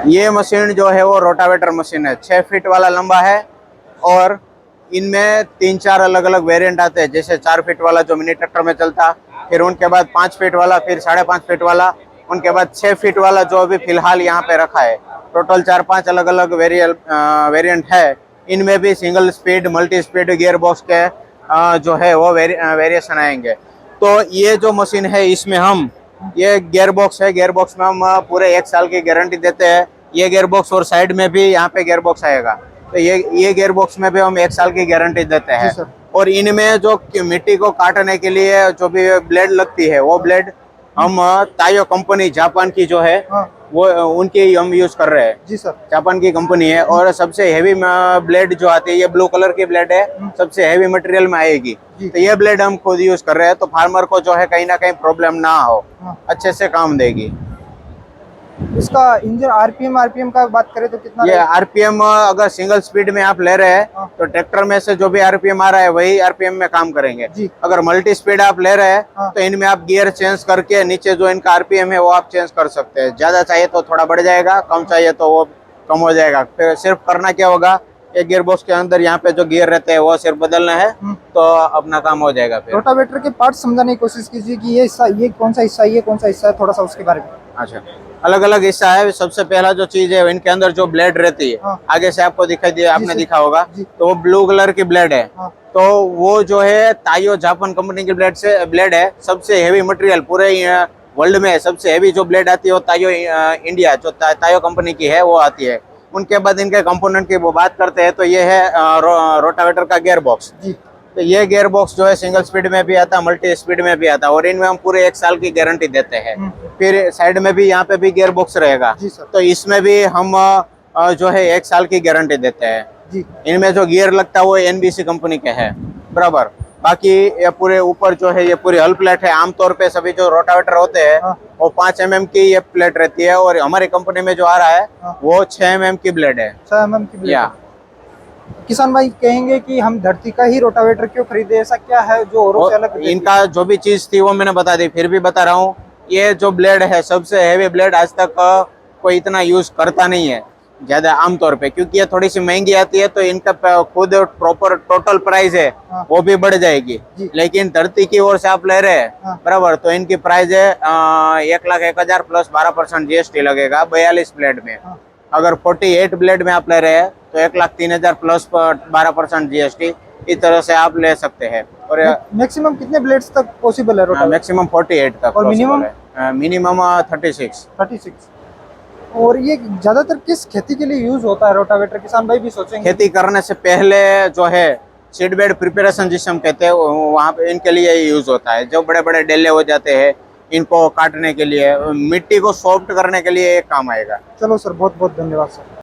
ये मशीन जो है वो रोटावेटर मशीन है, 6 फीट वाला लंबा है और इनमें 3-4 अलग अलग वेरिएंट आते हैं। जैसे 4 फीट वाला जो मिनी ट्रैक्टर में चलता, फिर उनके बाद 5 फीट वाला, फिर 5.5 फीट वाला, उनके बाद 6 फीट वाला जो अभी फिलहाल यहाँ पे रखा है। टोटल 4-5 अलग अलग वेरिएंट है। इनमें भी single speed, multi speed gear box के जो है वो वेरिएशन आएंगे। तो ये जो मशीन है इसमें हम, ये गियर बॉक्स है, गियर बॉक्स में हम पूरे 1 साल की गारंटी देते हैं। ये गियर बॉक्स और साइड में भी यहाँ पे गियर बॉक्स आएगा, तो ये गियर बॉक्स में भी हम 1 साल की गारंटी देते हैं। और इनमें जो मिट्टी को काटने के लिए जो भी ब्लेड लगती है, वो ब्लेड हम तायो कंपनी जापान की जो है वो उनकी हम यूज कर रहे हैं। जी सर। जापान की कंपनी है और सबसे हेवी ब्लेड जो आती है, ये ब्लू कलर की ब्लेड है, सबसे हेवी मटेरियल में आएगी। तो ये ब्लेड हम खुद यूज कर रहे हैं, तो फार्मर को जो है कहीं ना कहीं प्रॉब्लम ना हो, अच्छे से काम देगी। इसका इंजन आरपीएम का बात करें तो कितना? ये आरपीएम अगर सिंगल स्पीड में आप ले रहे हैं तो ट्रैक्टर में से जो भी आरपीएम आ रहा है वही आरपीएम में काम करेंगे। अगर मल्टी स्पीड आप ले रहे हैं तो इनमें आप गियर चेंज करके नीचे जो इनका आरपीएम है वो आप चेंज कर सकते हैं। ज्यादा चाहिए तो थोड़ा बढ़ जाएगा, कम चाहिए तो वो कम हो जाएगा। फिर सिर्फ करना क्या होगा, एक गियर बॉक्स के अंदर यहाँ पे जो गियर रहते हैं वो सिर्फ बदलना है, तो अपना काम हो जाएगा। फिर रोटावेटर के पार्ट समझाने की कोशिश कीजिए कि ये हिस्सा, ये कौन सा हिस्सा है, ये कौन सा हिस्सा है, थोड़ा सा उसके बारे में। अच्छा, अलग अलग हिस्सा है। सबसे पहला जो चीज है, इनके अंदर जो ब्लेड रहती है, आगे से आपको दिखाई दिया, आपने देखा होगा, तो वो ब्लू कलर की ब्लेड है। तो वो जो है तायो जापान कंपनी की ब्लेड है। सबसे हेवी मटेरियल पूरे वर्ल्ड में सबसे हेवी जो ब्लेड आती है वो तायो इंडिया जो तायो कंपनी की है वो आती है। उनके बाद इनके कंपोनेंट की वो बात करते हैं तो ये है रोटावेटर का गियर बॉक्स। तो ये गियर बॉक्स जो है सिंगल स्पीड में भी आता है, मल्टी स्पीड में भी आता है, और इनमें हम पूरे 1 साल की गारंटी देते हैं। फिर साइड में भी यहाँ पे भी गियर बॉक्स रहेगा, तो इसमें भी हम जो है 1 साल की गारंटी देते हैं। इनमें जो गियर लगता है वो एनबीसी कंपनी के है, बराबर। बाकी ये पूरे ऊपर जो है ये पूरी हल प्लेट है। आमतौर पे सभी जो रोटावेटर होते हैं वो 5 mm की ये प्लेट रहती है, और हमारी कंपनी में जो आ रहा है वो 6 mm की ब्लेड है। 6 mm की ब्लेड। किसान भाई कहेंगे कि हम धरती का ही रोटावेटर क्यों खरीदे, ऐसा क्या है जो औरों से अलग? इनका जो भी चीज थी वो मैंने बता दी, फिर भी बता रहा हूँ। ये जो ब्लेड है सबसे हेवी ब्लेड, आज तक कोई इतना यूज करता नहीं है ज्यादा आमतौर पे, क्योंकि ये थोड़ी सी महंगी आती है, तो इनका खुद प्रॉपर टोटल प्राइस है वो भी बढ़ जाएगी। लेकिन धरती की ओर से आप ले रहे हैं, बराबर, तो इनकी प्राइस है 1,01,000 प्लस 12% जीएसटी लगेगा 42 ब्लेड में। अगर 48 ब्लेड में आप ले रहे हैं तो 1,03,000 प्लस 12% जीएसटी, इस तरह से आप ले सकते हैं। और मैक्सिमम कितने ब्लेड्स तक पॉसिबल है? मैक्सिमम 48 तक। और मिनिमम? मिनिमम 36। और ये ज्यादातर किस खेती के लिए यूज होता है रोटावेटर? किसान भाई भी सोचेंगे खेती करने से पहले जो है सीड बेड प्रिपरेशन जिसे हम कहते हैं, वहाँ पे इनके लिए यूज होता है। जो बड़े बड़े डेले हो जाते हैं इनको काटने के लिए, मिट्टी को सॉफ्ट करने के लिए एक काम आएगा। चलो सर, बहुत बहुत धन्यवाद सर।